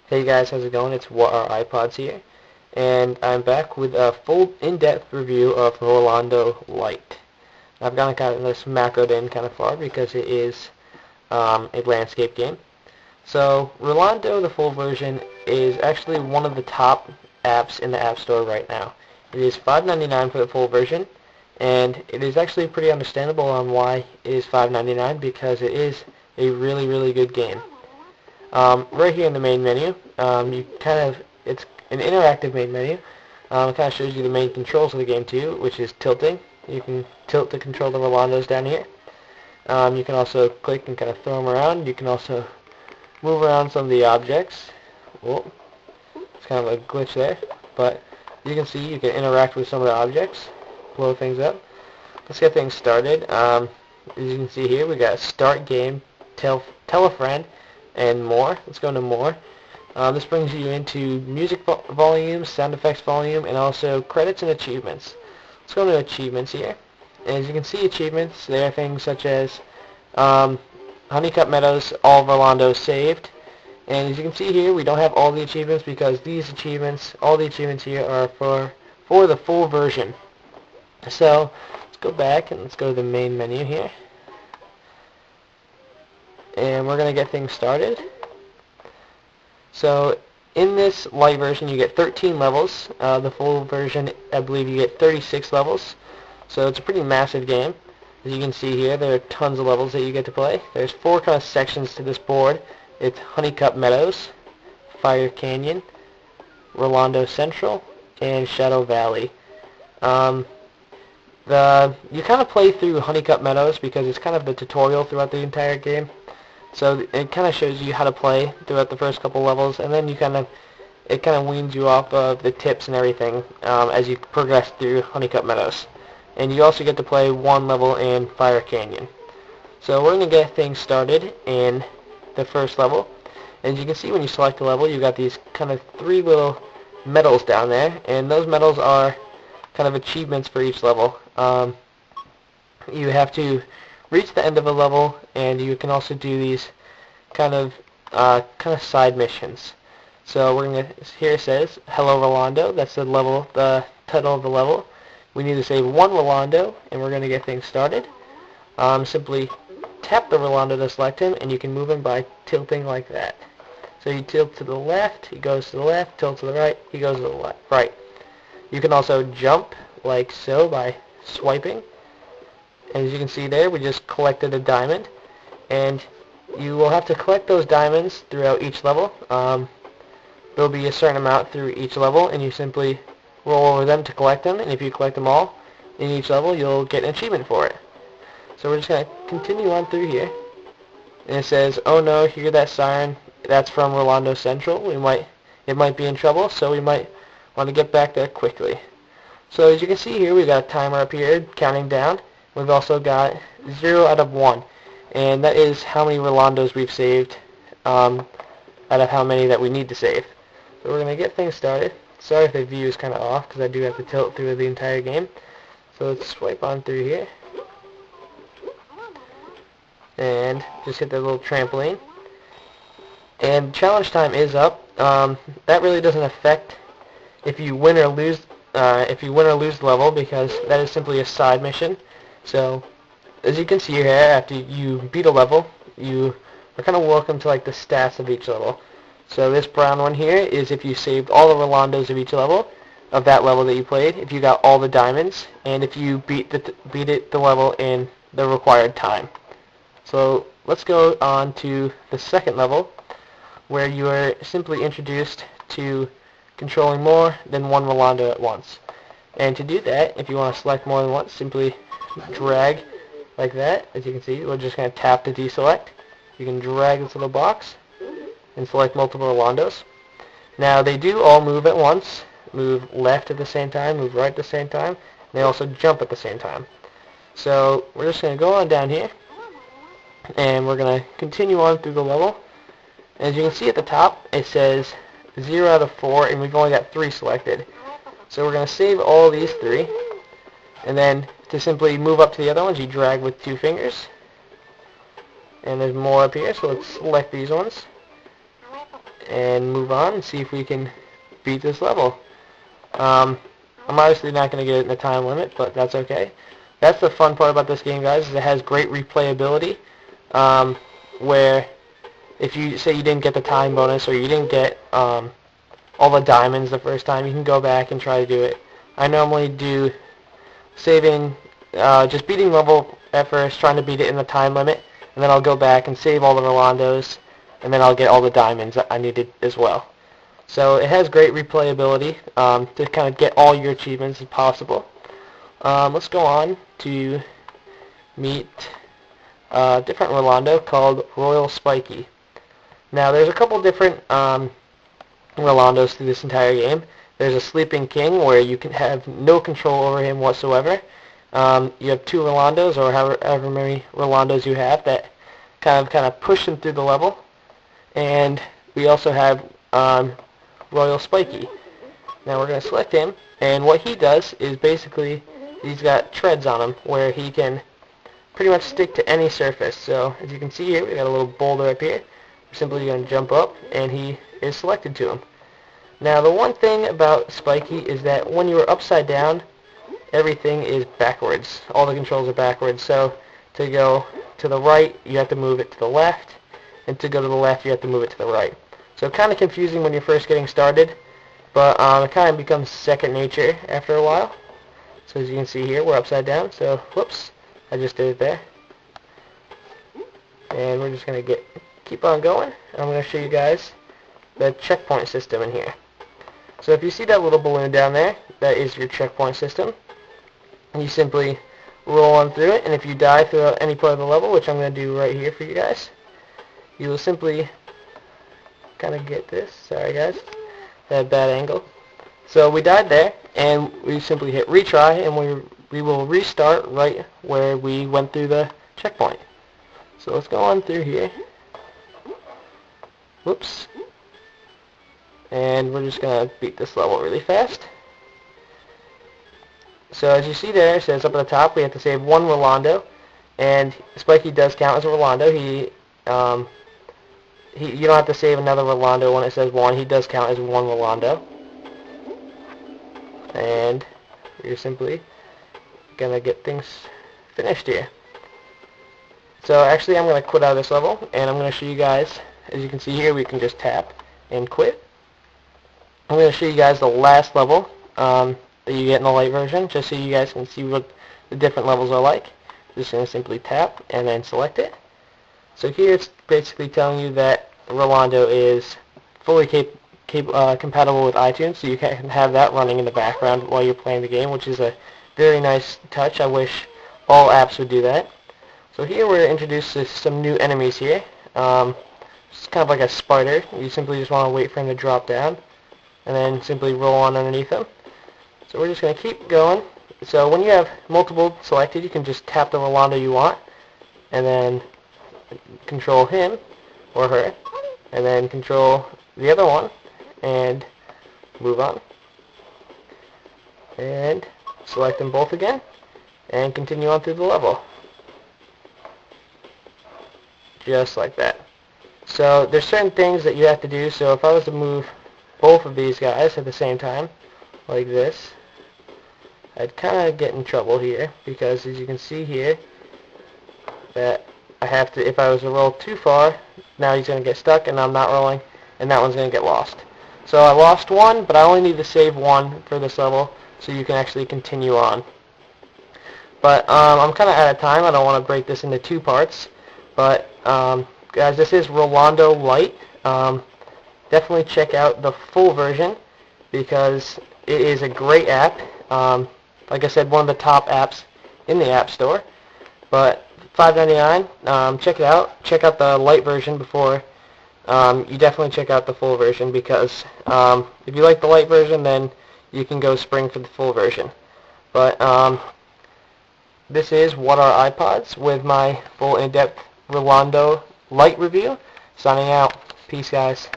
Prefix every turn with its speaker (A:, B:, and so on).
A: Hey guys, how's it going? It's WhatRiPods here, and I'm back with a full in-depth review of Rolando Lite. I've gone kind of this macroed in kind of far because it is a landscape game. So Rolando, the full version, is actually one of the top apps in the App Store right now. It is $5.99 for the full version, and it is actually pretty understandable on why it is $5.99 because it is a really good game. Right here in the main menu, it's an interactive main menu. It kind of shows you the main controls of the game too, which is tilting. You can tilt to control the Rolandos down here. You can also click and kind of throw them around. You can also move around some of the objects. Whoa, it's kind of a glitch there, but you can see you can interact with some of the objects, blow things up. Let's get things started. As you can see here, we got start game, tell a friend, and more. Let's go into more. This brings you into music volume, sound effects volume, and also credits and achievements. Let's go into achievements here. As you can see, achievements, there are things such as Honeycutt Meadows, all of Rolando saved. And as you can see here, we don't have all the achievements because these achievements, all the achievements here are for the full version. So let's go back and let's go to the main menu here. And we're going to get things started. So in this light version you get 13 levels. The full version, I believe you get 36 levels. So it's a pretty massive game. As you can see here, there are tons of levels that you get to play. There's 4 kind of sections to this board. It's Honeycutt Meadows, Fire Canyon, Rolando Central, and Shadow Valley. You kind of play through Honeycutt Meadows because it's kind of the tutorial throughout the entire game. So it kind of shows you how to play throughout the first couple levels, and then it kind of weans you off of the tips and everything as you progress through Honeycutt Meadows. And you also get to play one level in Fire Canyon. So we're going to get things started in the first level. As you can see, when you select a level, you got these kind of 3 little medals down there, and those medals are kind of achievements for each level. You have to reach the end of a level, and you can also do these kind of side missions. So we're gonna, here it says Hello Rolando. That's the level, the title of the level. We need to save 1 Rolando, and we're gonna get things started. Simply tap the Rolando to select him, and you can move him by tilting like that. So you tilt to the left, he goes to the left. Tilt to the right, he goes to the right. You can also jump like so by swiping. As you can see there, we just collected a diamond, and you will have to collect those diamonds throughout each level. There'll be a certain amount through each level, and you simply roll over them to collect them, and if you collect them all in each level, you'll get an achievement for it. So we're just going to continue on through here, and it says, oh no, hear that siren, that's from Rolando Central. It might be in trouble, so we might want to get back there quickly. So as you can see here, we've got a timer up here counting down. We've also got 0 out of 1, and that is how many Rolandos we've saved out of how many that we need to save. So we're going to get things started. Sorry if the view is kind of off because I do have to tilt through the entire game. So let's swipe on through here and just hit that little trampoline. And challenge time is up. That really doesn't affect if you win or lose the level because that is simply a side mission. So, as you can see here, after you beat a level, you are kind of welcome to like the stats of each level. So this brown one here is if you saved all the Rolandos of each level, of that level that you played, if you got all the diamonds, and if you beat the level in the required time. So let's go on to the second level, where you are simply introduced to controlling more than 1 Rolando at once. And to do that, if you want to select more than once, simply drag like that. As you can see, we're just going to tap to deselect. You can drag this little box and select multiple Rolandos. Now they do all move at once, move left at the same time, move right at the same time, and they also jump at the same time. So we're just going to go on down here, and we're going to continue on through the level. As you can see at the top, it says 0 out of 4, and we've only got 3 selected. So we're going to save all these 3, and then to simply move up to the other ones, you drag with 2 fingers. And there's more up here, so let's select these ones. and move on and see if we can beat this level. I'm obviously not going to get it in the time limit, but that's okay. That's the fun part about this game, guys, is it has great replayability, where if you say you didn't get the time bonus or you didn't get all the diamonds the first time, you can go back and try to do it. I normally do saving, just beating level at first, trying to beat it in the time limit, and then I'll go back and save all the Rolandos, and then I'll get all the diamonds that I needed as well. So it has great replayability to kind of get all your achievements as possible. Let's go on to meet a different Rolando called Royal Spiky. Now there's a couple different Rolandos through this entire game. There's a Sleeping King where you can have no control over him whatsoever. You have 2 Rolandos or however many Rolandos you have that kind of push him through the level. And we also have Royal Spiky. Now we're going to select him, and what he does is basically he's got treads on him where he can pretty much stick to any surface. So as you can see here, we got a little boulder up here. We're simply going to jump up, and he is selected to him. Now the one thing about Spiky is that when you are upside down, everything is backwards. All the controls are backwards. So to go to the right, you have to move it to the left, and to go to the left, you have to move it to the right. So kind of confusing when you're first getting started, but it kind of becomes second nature after a while. So as you can see here, we're upside down. So whoops, I just did it there. And we're just going to keep on going. I'm going to show you guys the checkpoint system in here. So if you see that little balloon down there, that is your checkpoint system. And you simply roll on through it, and if you die throughout any part of the level, which I'm going to do right here for you guys, you will simply kind of get this. Sorry guys, that bad angle. So we died there, and we simply hit retry, and we will restart right where we went through the checkpoint. So let's go on through here. Whoops. And we're just going to beat this level really fast. So as you see there, it says up at the top we have to save 1 Rolando, and Spiky does count as a Rolando. You don't have to save another Rolando when it says 1. He does count as 1 Rolando. And we're simply going to get things finished here. So actually I'm going to quit out of this level, and I'm going to show you guys, as you can see here, we can just tap and quit. I'm going to show you guys the last level that you get in the light version, just so you guys can see what the different levels are like. Just going to simply tap and then select it. So here it's basically telling you that Rolando is fully compatible with iTunes, so you can have that running in the background while you're playing the game, which is a very nice touch. I wish all apps would do that. So here we're introduced to some new enemies here. It's kind of like a spider. You simply just want to wait for him to drop down, and then simply roll on underneath him. So we're just going to keep going. So when you have multiple selected, you can just tap the Rolando you want, and then control him or her, and then control the other one, and move on. And select them both again, and continue on through the level. Just like that. So there's certain things that you have to do. So if I was to move both of these guys at the same time, like this, I'd kind of get in trouble here, because as you can see here, that I have to, if I was to roll too far, now he's going to get stuck, and I'm not rolling, and that one's going to get lost. So I lost one, but I only need to save one for this level, so you can actually continue on. But I'm kind of out of time. I don't want to break this into 2 parts. But guys, this is Rolando Lite. Definitely check out the full version, because it is a great app. Like I said, one of the top apps in the App Store. But $5.99. Check it out. Check out the Lite version before you definitely check out the full version, because if you like the Lite version, then you can go spring for the full version. But this is WhatRiPods with my full in-depth Rolando Lite review. Signing out. Peace, guys.